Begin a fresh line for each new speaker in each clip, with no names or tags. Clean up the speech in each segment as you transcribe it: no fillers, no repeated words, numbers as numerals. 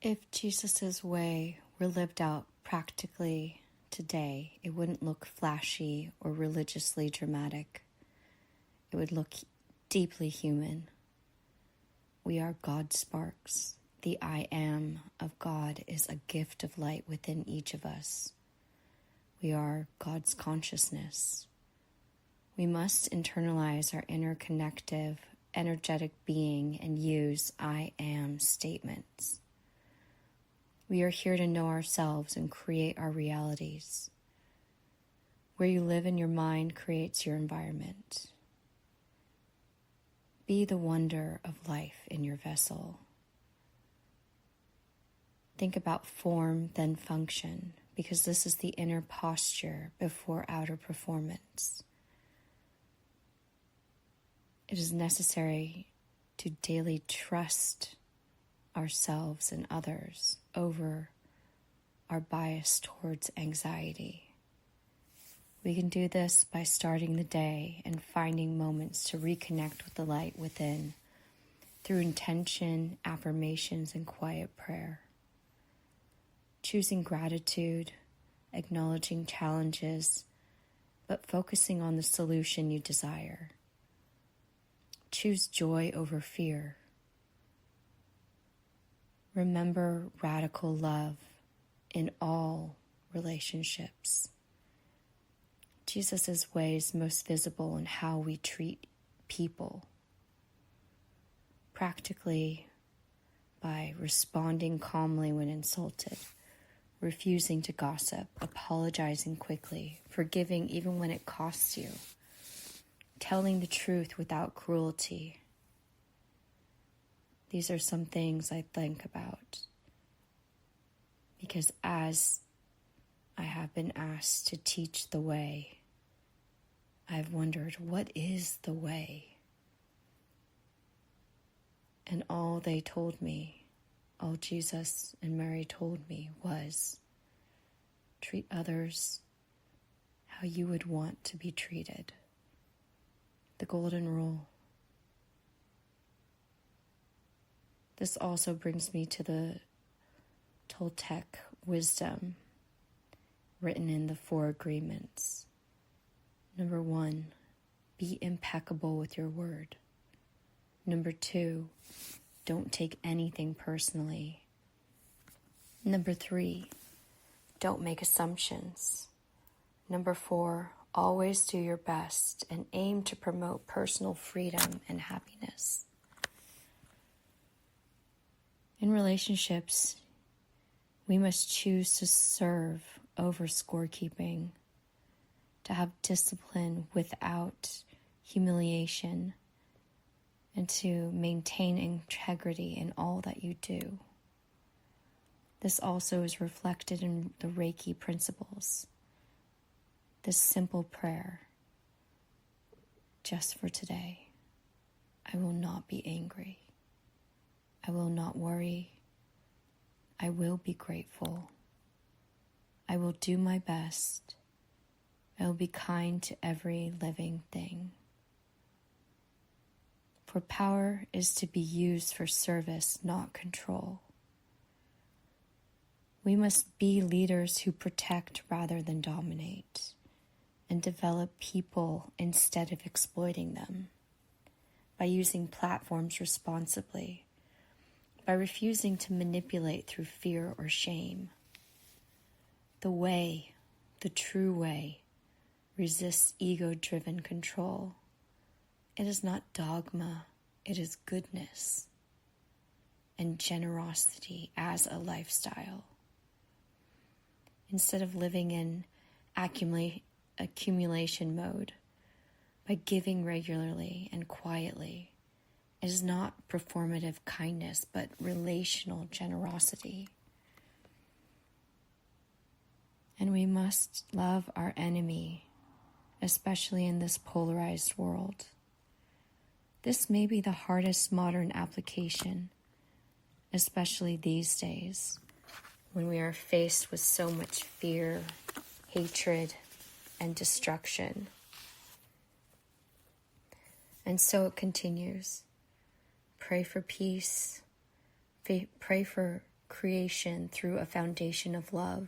If Jesus' way were lived out practically today, it wouldn't look flashy or religiously dramatic. It would look deeply human. We are God's sparks. The I am of God is a gift of light within each of us. We are God's consciousness. We must internalize our interconnective, energetic being and use I am statements. We are here to know ourselves and create our realities. Where you live in your mind creates your environment. Be the wonder of life in your vessel. Think about form, then function, because this is the inner posture before outer performance. It is necessary to daily trust ourselves and others over our bias towards anxiety. We can do this by starting the day and finding moments to reconnect with the light within through intention, affirmations, and quiet prayer. Choosing gratitude, acknowledging challenges, but focusing on the solution you desire. Choose joy over fear. Remember radical love in all relationships. Jesus' way is most visible in how we treat people. Practically by responding calmly when insulted, refusing to gossip, apologizing quickly, forgiving even when it costs you, telling the truth without cruelty. These are some things I think about because as I have been asked to teach the way, I've wondered, what is the way? And all they told me, all Jesus and Mary told me was, treat others how you would want to be treated. The golden rule. This also brings me to the Toltec wisdom written in the 4 agreements. Number 1, be impeccable with your word. Number 2, don't take anything personally. Number 3, don't make assumptions. Number 4, always do your best and aim to promote personal freedom and happiness. In relationships, we must choose to serve over scorekeeping, to have discipline without humiliation, and to maintain integrity in all that you do. This also is reflected in the Reiki principles. This simple prayer, just for today, I will not be angry. I will not worry. I will be grateful. I will do my best. I will be kind to every living thing. For power is to be used for service, not control. We must be leaders who protect rather than dominate, and develop people instead of exploiting them, by using platforms responsibly, by refusing to manipulate through fear or shame. The way, the true way, resists ego-driven control. It is not dogma, it is goodness and generosity as a lifestyle. Instead of living in accumulation mode, by giving regularly and quietly, it is not performative kindness, but relational generosity. And we must love our enemy, especially in this polarized world. This may be the hardest modern application, especially these days, when we are faced with so much fear, hatred, and destruction. And so it continues. Pray for peace. Pray for creation through a foundation of love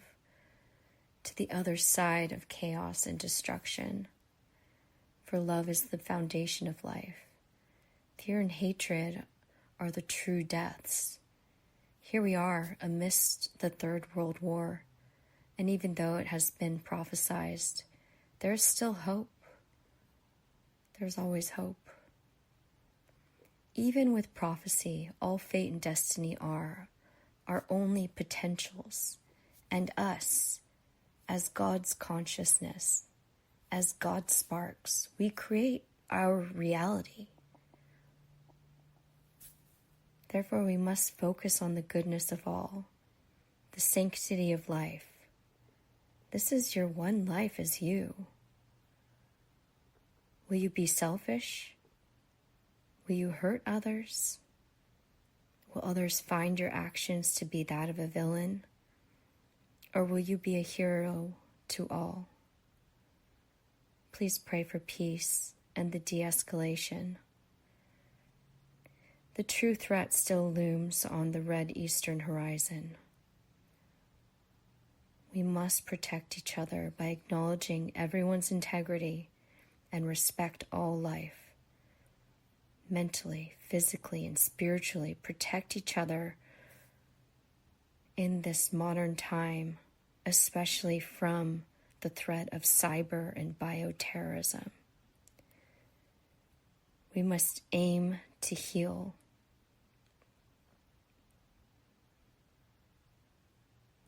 to the other side of chaos and destruction. For love is the foundation of life. Fear and hatred are the true deaths. Here we are amidst the Third World War, and even though it has been prophesied, there is still hope. There's always hope. Even with prophecy, all fate and destiny are only potentials, and us, as God's consciousness, as God's sparks, we create our reality. Therefore, we must focus on the goodness of all, the sanctity of life. This is your one life as you. Will you be selfish? Will you hurt others? Will others find your actions to be that of a villain? Or will you be a hero to all? Please pray for peace and the de-escalation. The true threat still looms on the red eastern horizon. We must protect each other by acknowledging everyone's integrity and respect all life. Mentally, physically, and spiritually protect each other in this modern time, especially from the threat of cyber and bioterrorism. We must aim to heal.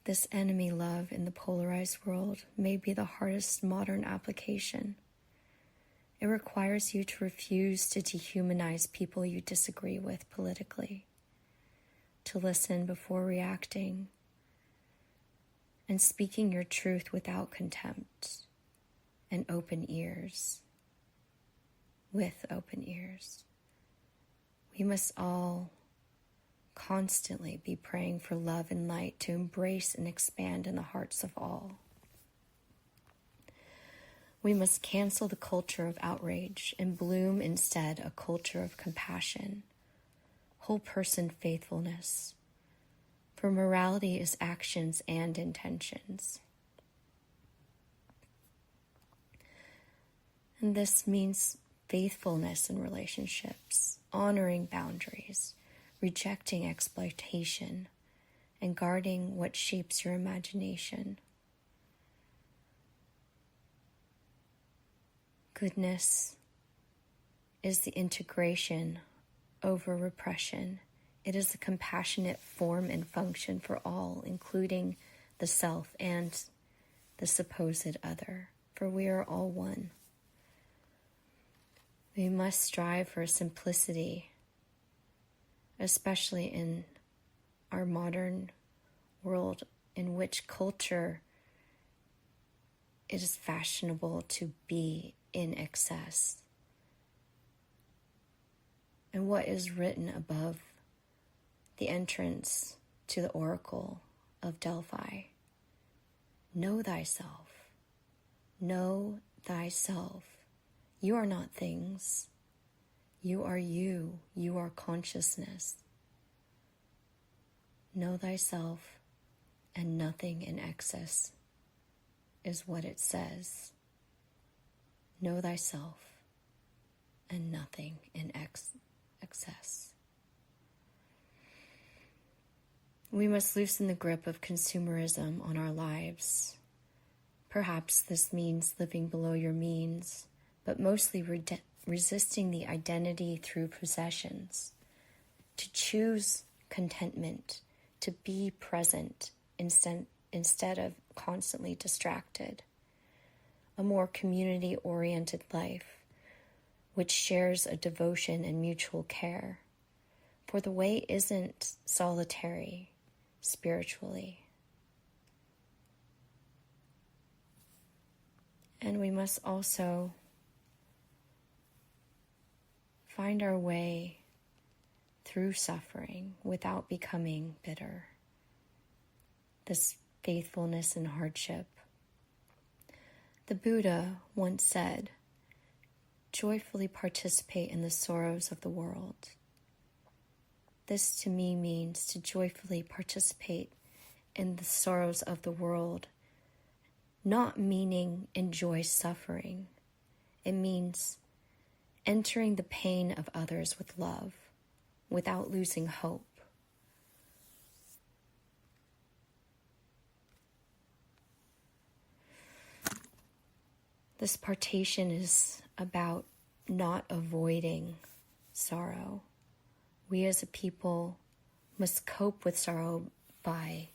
This enemy love in the polarized world may be the hardest modern application. It requires you to refuse to dehumanize people you disagree with politically, to listen before reacting, and speaking your truth without contempt, and open ears, with open ears. We must all constantly be praying for love and light to embrace and expand in the hearts of all. We must cancel the culture of outrage and bloom instead a culture of compassion, whole person faithfulness. For morality is actions and intentions. And this means faithfulness in relationships, honoring boundaries, rejecting exploitation, and guarding what shapes your imagination. Goodness is the integration over repression. It is a compassionate form and function for all, including the self and the supposed other, for we are all one. We must strive for simplicity, especially in our modern world in which culture it is fashionable to be in excess. And what is written above the entrance to the oracle of Delphi? Know thyself. Know thyself. You are not things. You are you. You are consciousness. Know thyself, and nothing in excess is what it says. Know thyself, and nothing in excess. We must loosen the grip of consumerism on our lives. Perhaps this means living below your means, but mostly resisting the identity through possessions, to choose contentment, to be present instead of constantly distracted. A more community-oriented life, which shares a devotion and mutual care. For the way isn't solitary spiritually. And we must also find our way through suffering without becoming bitter. This faithfulness in hardship. The Buddha once said, "Joyfully participate in the sorrows of the world." This to me means to joyfully participate in the sorrows of the world, not meaning enjoy suffering. It means entering the pain of others with love, without losing hope. This partition is about not avoiding sorrow. We as a people must cope with sorrow by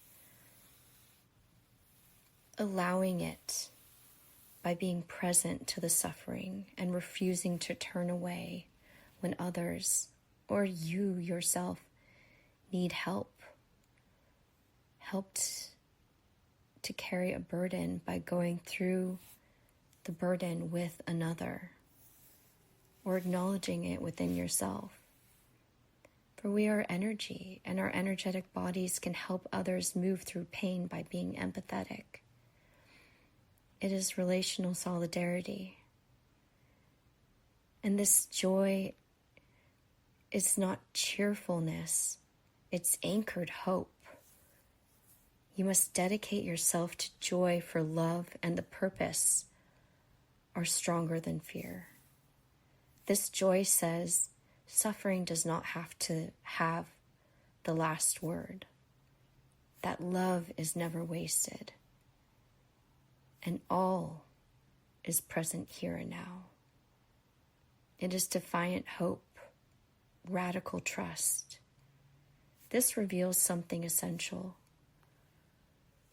allowing it, by being present to the suffering and refusing to turn away when others or you yourself need helped to carry a burden by going through the burden with another or acknowledging it within yourself. For we are energy, and our energetic bodies can help others move through pain by being empathetic. It is relational solidarity. And this joy is not cheerfulness, it's anchored hope. You must dedicate yourself to joy, for love and the purpose are stronger than fear. This joy says suffering does not have to have the last word, that love is never wasted, and all is present here and now. It is defiant hope, radical trust. This reveals something essential.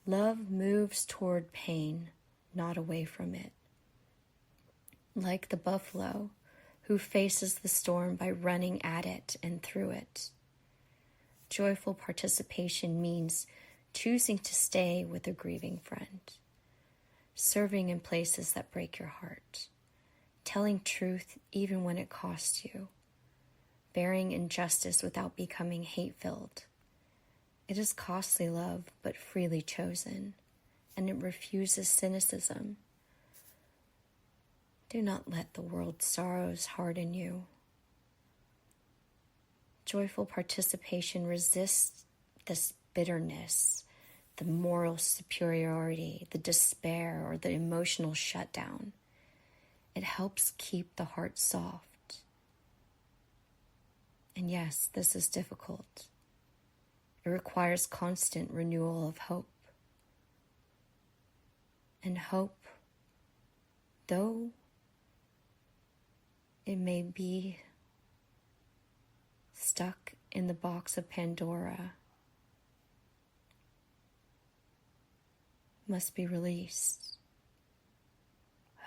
Love moves toward pain, not away from it. Like the buffalo who faces the storm by running at it and through it. Joyful participation means choosing to stay with a grieving friend, serving in places that break your heart, telling truth even when it costs you, bearing injustice without becoming hate-filled. It is costly love, but freely chosen, and it refuses cynicism. Do not let the world's sorrows harden you. Joyful participation resists this bitterness, the moral superiority, the despair, or the emotional shutdown. It helps keep the heart soft. And yes, this is difficult. It requires constant renewal of hope. And hope, though it may be stuck in the box of Pandora, must be released.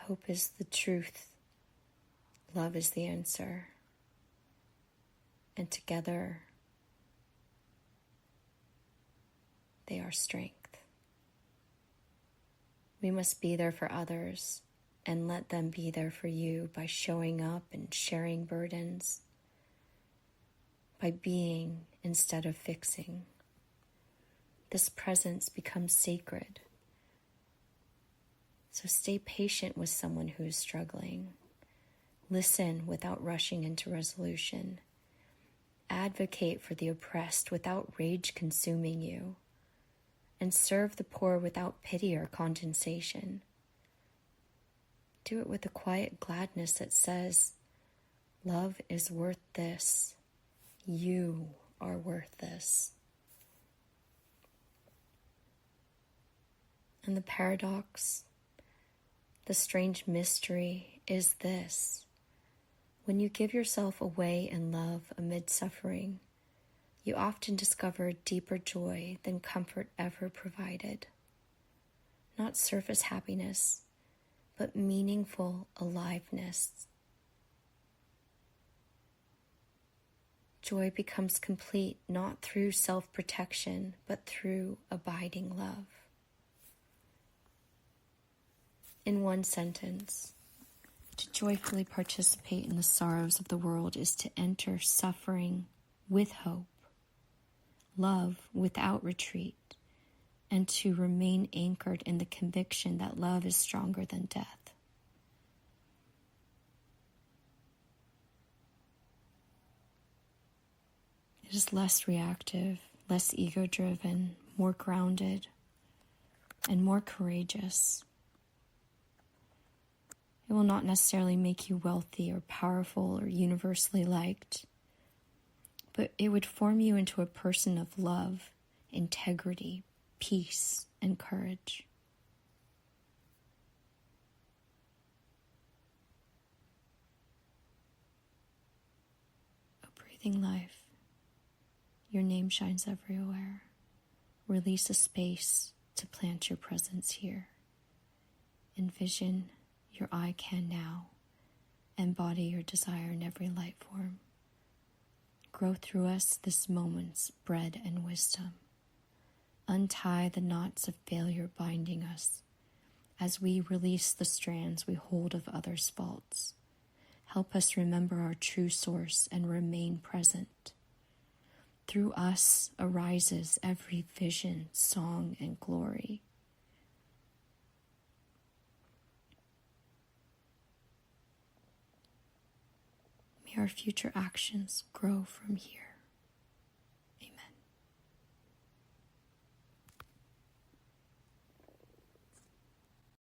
Hope is the truth. Love is the answer. And together, they are strength. We must be there for others and let them be there for you by showing up and sharing burdens, by being instead of fixing. This presence becomes sacred. So stay patient with someone who is struggling. Listen without rushing into resolution. Advocate for the oppressed without rage consuming you. And serve the poor without pity or condescension. Do it with a quiet gladness that says, love is worth this. You are worth this. And the paradox, the strange mystery is this. When you give yourself away in love amid suffering, you often discover deeper joy than comfort ever provided. Not surface happiness, but meaningful aliveness. Joy becomes complete not through self-protection, but through abiding love. In one sentence, to joyfully participate in the sorrows of the world is to enter suffering with hope, love without retreat, and to remain anchored in the conviction that love is stronger than death. It It is less reactive, less ego-driven, more grounded, and more courageous. It will not necessarily make you wealthy or powerful or universally liked, but it would form you into a person of love, integrity, peace, and courage. A breathing life. Your name shines everywhere. Release a space to plant your presence here. Envision your I can now. Embody your desire in every light form. Grow through us this moment's bread and wisdom. Untie the knots of failure binding us as we release the strands we hold of others' faults. Help us remember our true source and remain present. Through us arises every vision, song, and glory. May our future actions grow from here.